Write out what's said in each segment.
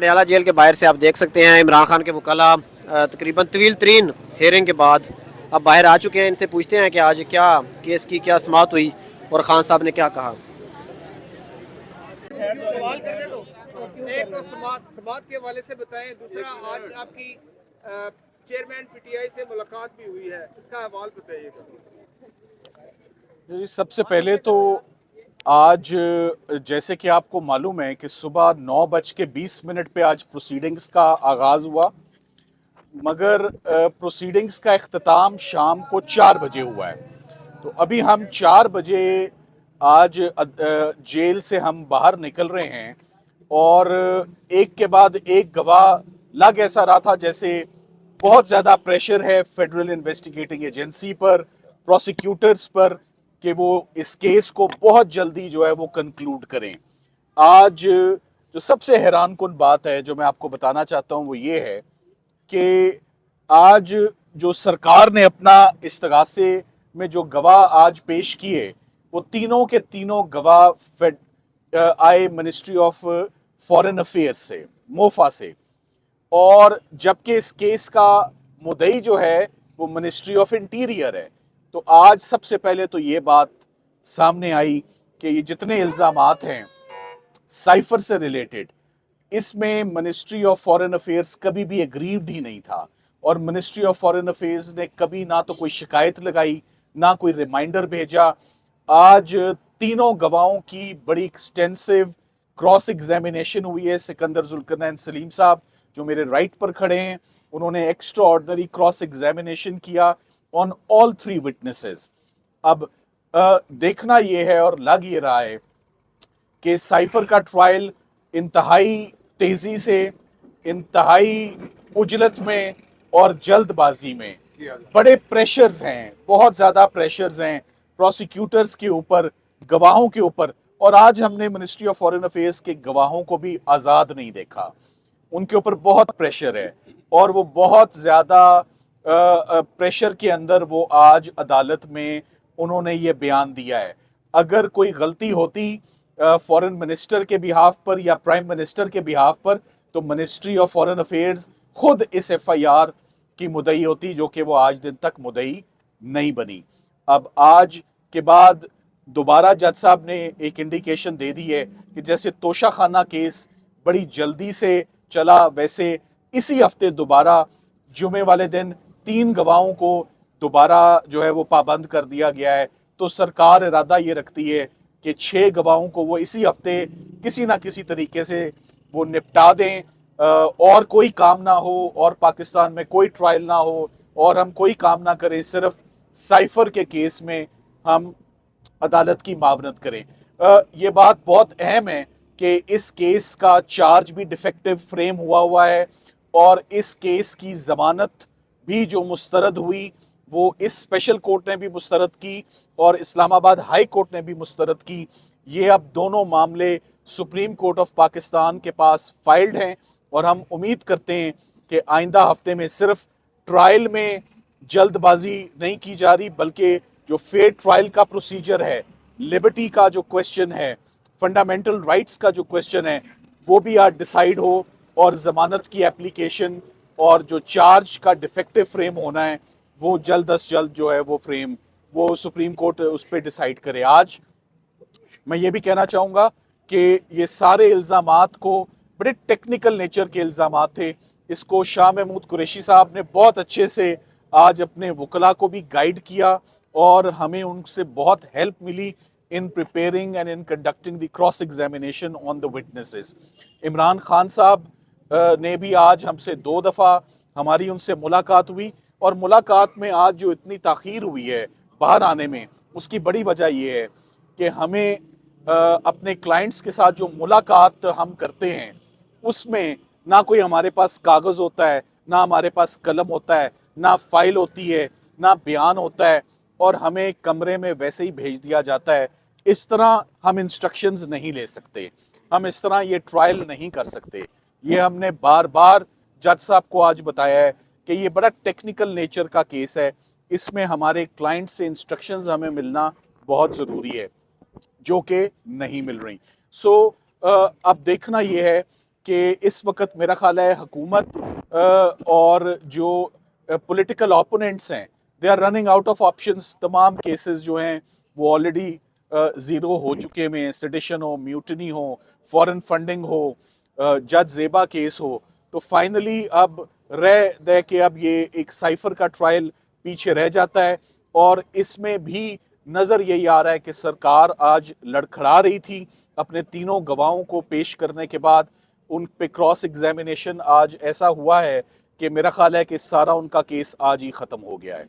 Patiala jail के बाहर से आप देख सकते हैं इमरान खान के वकला तकरीबन तवील तरीन हेयरिंग के बाद अब बाहर आ चुके हैं। इनसे पूछते हैं कि आज क्या केस की क्या समाअत हुई और खान साहब ने क्या कहा। सवाल करने दो। एक तो समात के हवाले से बताएं, दूसरा आज आपकी चेयरमैन पीटीआई से मुलाकात भी हुई है, इसका हवाल बताइएगा। जी, सबसे पहले तो आज जैसे कि आपको मालूम है कि सुबह 9:20 पे आज प्रोसीडिंग्स का आगाज़ हुआ, मगर प्रोसीडिंग्स का इख्तिताम शाम को 4 बजे हुआ है। तो अभी हम 4 बजे आज जेल से हम बाहर निकल रहे हैं और एक के बाद एक गवाह लग ऐसा रहा था जैसे बहुत ज़्यादा प्रेशर है फेडरल इन्वेस्टिगेटिंग एजेंसी पर, प्रोसिक्यूटर्स पर, कि वो इस केस को बहुत जल्दी जो है वो कंक्लूड करें। आज जो सबसे हैरान कुन बात है जो मैं आपको बताना चाहता हूँ वो ये है कि आज जो सरकार ने अपना इस्तगासे में जो गवाह आज पेश किए वो तीनों के तीनों गवाह आए मिनिस्ट्री ऑफ फॉरेन अफेयर्स से, मोफा से, और जबकि इस केस का मुद्दई जो है वो मिनिस्ट्री ऑफ इंटीरियर है। तो आज सबसे पहले तो ये बात सामने आई कि ये जितने इल्ज़ामात हैं साइफर से रिलेटेड, इसमें मिनिस्ट्री ऑफ फॉरेन अफेयर्स कभी भी एग्रीव्ड ही नहीं था और मिनिस्ट्री ऑफ फॉरेन अफेयर्स ने कभी ना तो कोई शिकायत लगाई ना कोई रिमाइंडर भेजा। आज तीनों गवाहों की बड़ी एक्सटेंसिव क्रॉस एग्जामिनेशन हुई है। सिकंदर जुल्करनैन सलीम साहब जो मेरे राइट पर खड़े हैं, उन्होंने एक्स्ट्रा ऑर्डिनरी क्रॉस एग्जामिनेशन किया ऑन ऑल 3 विटनेसेस। अब देखना ये है और लग ये रहा है कि साइफर का ट्रायल इंतहाई तेजी से, इंतहाई उजलत में और जल्दबाजी में, बड़े प्रेशर्स हैं, बहुत ज़्यादा प्रेशर्स हैं प्रोसिक्यूटर्स के ऊपर, गवाहों के ऊपर। और आज हमने मिनिस्ट्री ऑफ फॉरेन अफेयर्स के गवाहों को भी आज़ाद नहीं देखा, उनके ऊपर बहुत प्रेशर है और वो बहुत ज़्यादा प्रेशर के अंदर वो आज अदालत में उन्होंने ये बयान दिया है। अगर कोई गलती होती फॉरेन मिनिस्टर के बिहाफ पर या प्राइम मिनिस्टर के बिहाफ पर, तो मिनिस्ट्री ऑफ फॉरेन अफेयर्स खुद इस एफआईआर की मुद्दई होती, जो कि वो आज दिन तक मुद्दई नहीं बनी। अब आज के बाद दोबारा जज साहब ने एक इंडिकेशन दे दी है कि जैसे तोशा खाना केस बड़ी जल्दी से चला, वैसे इसी हफ्ते दोबारा जुमे वाले दिन 3 गवाहों को दोबारा जो है वो पाबंद कर दिया गया है। तो सरकार इरादा ये रखती है कि 6 गवाहों को वो इसी हफ्ते किसी ना किसी तरीके से वो निपटा दें और कोई काम ना हो और पाकिस्तान में कोई ट्रायल ना हो और हम कोई काम ना करें, सिर्फ साइफर के केस में हम अदालत की मावनत करें। ये बात बहुत अहम है कि इस केस का चार्ज भी डिफेक्टिव फ्रेम हुआ है और इस केस की ज़मानत भी जो मुस्तरद हुई वो इस स्पेशल कोर्ट ने भी मुस्तरद की और इस्लामाबाद हाई कोर्ट ने भी मुस्तरद की। ये अब दोनों मामले सुप्रीम कोर्ट ऑफ पाकिस्तान के पास फाइल्ड हैं और हम उम्मीद करते हैं कि आइंदा हफ्ते में सिर्फ ट्रायल में जल्दबाजी नहीं की जा रही, बल्कि जो फेयर ट्रायल का प्रोसीजर है, लिबर्टी का जो क्वेश्चन है, फंडामेंटल राइट्स का जो क्वेश्चन है, वो भी आज डिसाइड हो और ज़मानत की एप्लीकेशन और जो चार्ज का डिफेक्टिव फ्रेम होना है वो जल्द अज जल्द जो है वो फ्रेम वो सुप्रीम कोर्ट उस पर डिसाइड करे। आज मैं ये भी कहना चाहूँगा कि ये सारे इल्ज़ामात को, बड़े टेक्निकल नेचर के इल्ज़ामात थे, इसको शाह महमूद कुरैशी साहब ने बहुत अच्छे से आज अपने वकला को भी गाइड किया और हमें उनसे बहुत हेल्प मिली in preparing and in conducting the cross examination on the witnesses. Imran Khan साहब ने भी आज हमसे 2 दफ़ा हमारी उनसे मुलाकात हुई और मुलाकात में आज जो इतनी ताख़ीर हुई है बाहर आने में, उसकी बड़ी वजह ये है कि हमें अपने क्लाइंट्स के साथ जो मुलाकात हम करते हैं उसमें ना कोई हमारे पास कागज़ होता है, ना हमारे पास कलम होता है, ना फाइल होती है, ना बयान होता है और हमें कमरे में वैसे ही भेज दिया जाता है। इस तरह हम इंस्ट्रक्शंस नहीं ले सकते, हम इस तरह ये ट्रायल नहीं कर सकते। ये हमने बार बार जज साहब को आज बताया है कि ये बड़ा टेक्निकल नेचर का केस है, इसमें हमारे क्लाइंट से इंस्ट्रक्शंस हमें मिलना बहुत ज़रूरी है, जो कि नहीं मिल रही। अब देखना ये है کہ اس وقت میرا خیال ہے حکومت اور جو پولیٹیکل اوپوننٹس ہیں they are running out of options. تمام کیسز جو ہیں وہ آلریڈی زیرو ہو چکے ہیں. سیڈیشن ہو, میوٹنی ہو, فورن فنڈنگ ہو, جج زیبا کیس ہو, تو فائنلی اب رہ دے کہ اب یہ ایک سائفر کا ٹرائل پیچھے رہ جاتا ہے. اور اس میں بھی نظر یہی آ رہا ہے کہ سرکار آج لڑکھڑا رہی تھی اپنے تینوں گواہوں کو پیش کرنے کے بعد. ان پہ کراس ایگزامینیشن آج ایسا ہوا ہے کہ میرا خیال ہے کہ سارا ان کا کیس آج ہی ختم ہو گیا ہے.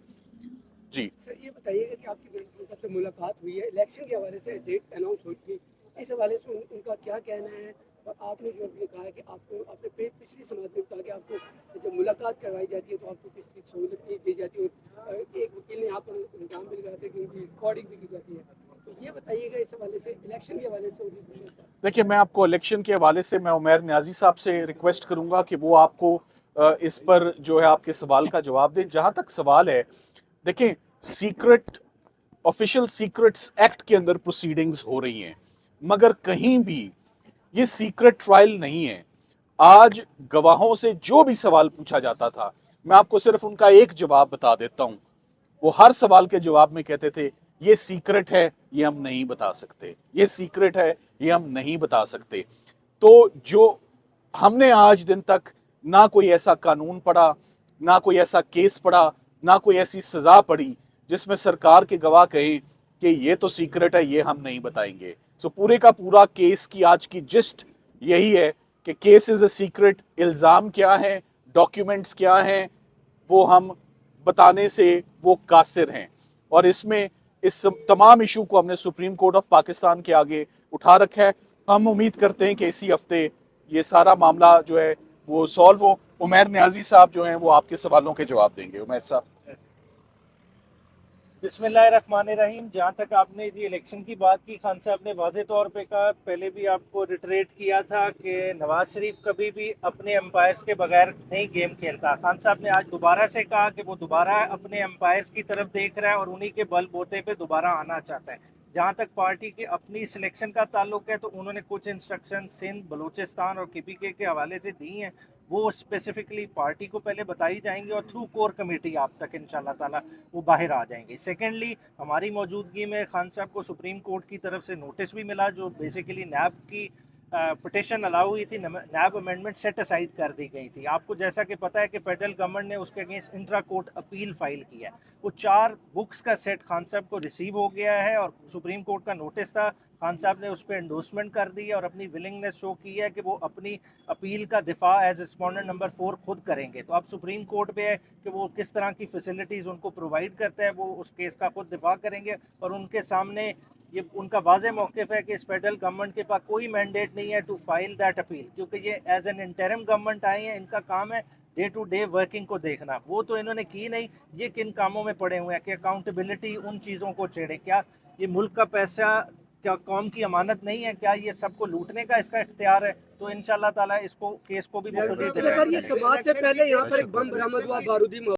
جی سر یہ بتائیے گا کہ آپ کی بیٹی سب سے ملاقات ہوئی ہے, الیکشن کے حوالے سے ڈیٹ اناؤنس ہوئی تھی, اس حوالے سے ان کا کیا کہنا ہے؟ اور آپ نے جو بھی کہا ہے کہ آپ کو آپ نے پچھلی سماعت میں کہا کہ آپ کو جب ملاقات کروائی جاتی ہے تو آپ کو کس چیز سہولت نہیں دی جاتی, اور ایک وکیل نے آپ پر الزام بھی لگایا تھا کہ ان کی ریکارڈنگ بھی کی جاتی ہے. تو یہ بتائیے گا اس حوالے سے الیکشن کے حوالے سے. دیکھیے, میں آپ کو الیکشن کے حوالے سے میں عمیر نیازی صاحب سے ریکویسٹ کروں گا کہ وہ آپ کو اس پر جو ہے آپ کے سوال کا جواب دیں. جہاں تک سوال ہے, دیکھیں سیکرٹ آفیشل سیکرٹس ایکٹ کے اندر پروسیڈنگز ہو رہی ہیں, مگر کہیں بھی یہ سیکرٹ ٹرائل نہیں ہے. آج گواہوں سے جو بھی سوال پوچھا جاتا تھا, میں آپ کو صرف ان کا ایک جواب بتا دیتا ہوں. وہ ہر سوال کے جواب میں کہتے تھے یہ سیکرٹ ہے, یہ ہم نہیں بتا سکتے, یہ سیکرٹ ہے, یہ ہم نہیں بتا سکتے. تو جو ہم نے آج دن تک نہ کوئی ایسا قانون پڑھا, نہ کوئی ایسا کیس پڑھا, نہ کوئی ایسی سزا پڑھی جس میں سرکار کے گواہ کہیں کہ یہ تو سیکرٹ ہے, یہ ہم نہیں بتائیں گے. سو پورے کا پورا کیس کی آج کی جسٹ یہی ہے کہ کیس از اے سیکرٹ. الزام کیا ہیں, ڈاکیومنٹس کیا ہیں, وہ ہم بتانے سے وہ قاصر ہیں. اور اس میں اس تمام ایشو کو ہم نے سپریم کورٹ آف پاکستان کے آگے اٹھا رکھا ہے. ہم امید کرتے ہیں کہ اسی ہفتے یہ سارا معاملہ جو ہے وہ سالو ہو. عمیر نیازی صاحب جو ہیں وہ آپ کے سوالوں کے جواب دیں گے. عمیر صاحب. بسم اللہ الرحمن الرحیم. جہاں تک آپ نے یہ الیکشن کی بات کی, خان صاحب نے واضح طور پہ کہا, پہلے بھی آپ کو ریٹریٹ کیا تھا کہ نواز شریف کبھی بھی اپنے امپائرز کے بغیر نہیں گیم کھیلتا. خان صاحب نے آج دوبارہ سے کہا کہ وہ دوبارہ اپنے امپائرز کی طرف دیکھ رہا ہے اور انہی کے بل بوتے پہ دوبارہ آنا چاہتا ہے. جہاں تک پارٹی کی اپنی سلیکشن کا تعلق ہے تو انہوں نے کچھ انسٹرکشن سندھ, بلوچستان اور KPK کے حوالے سے دی ہیں, وہ اسپیسیفکلی پارٹی کو پہلے بتائی جائیں گی اور تھرو کور کمیٹی آپ تک انشاءاللہ تعالیٰ وہ باہر آ جائیں گے. سیکنڈلی, ہماری موجودگی میں خان صاحب کو سپریم کورٹ کی طرف سے نوٹس بھی ملا جو بیسیکلی نیب کی پٹیشن الاؤ ہوئی تھی, نیب امینڈمنٹ سیٹ اسائڈ کر دی گئی تھی. آپ کو جیسا کہ پتہ ہے کہ فیڈرل گورنمنٹ نے اس کے against intra court appeal file کیا ہے. وہ 4 بکس کا سیٹ خان صاحب کو ریسیو ہو گیا ہے اور سپریم کورٹ کا نوٹس تھا, خان صاحب نے اس پہ انڈورسمنٹ کر دی ہے اور اپنی ولنگنس شو کی ہے کہ وہ اپنی اپیل کا دفاع ایز رسپونڈنٹ نمبر 4 خود کریں گے. تو اب سپریم کورٹ پہ ہے کہ وہ کس طرح کی فیسلٹیز ان کو پرووائڈ کرتا ہے, وہ اس کیس کا خود دفاع کریں گے. اور ان کے سامنے یہ ان کا واضح موقف ہے کہ اس فیڈرل گورنمنٹ کے پاس کوئی مینڈیٹ نہیں ہے ٹو فائل دیٹ اپیل, کیونکہ یہ ایز این انٹرم گورنمنٹ آئی ہیں, ان کا کام ہے ڈے ٹو ڈے ورکنگ کو دیکھنا. وہ تو انہوں نے کی نہیں, یہ کن کاموں میں پڑے ہوئے ہیں کہ اکاؤنٹیبلٹی ان چیزوں کو چھیڑے. کیا یہ ملک کا پیسہ کیا قوم کی امانت نہیں ہے؟ کیا یہ سب کو لوٹنے کا اس کا اختیار ہے؟ تو انشاءاللہ تعالیٰ اس کو کیس کو بھی سر یہ سماعت سے پہلے یہاں پر ایک بم برآمد ہوا, بارودی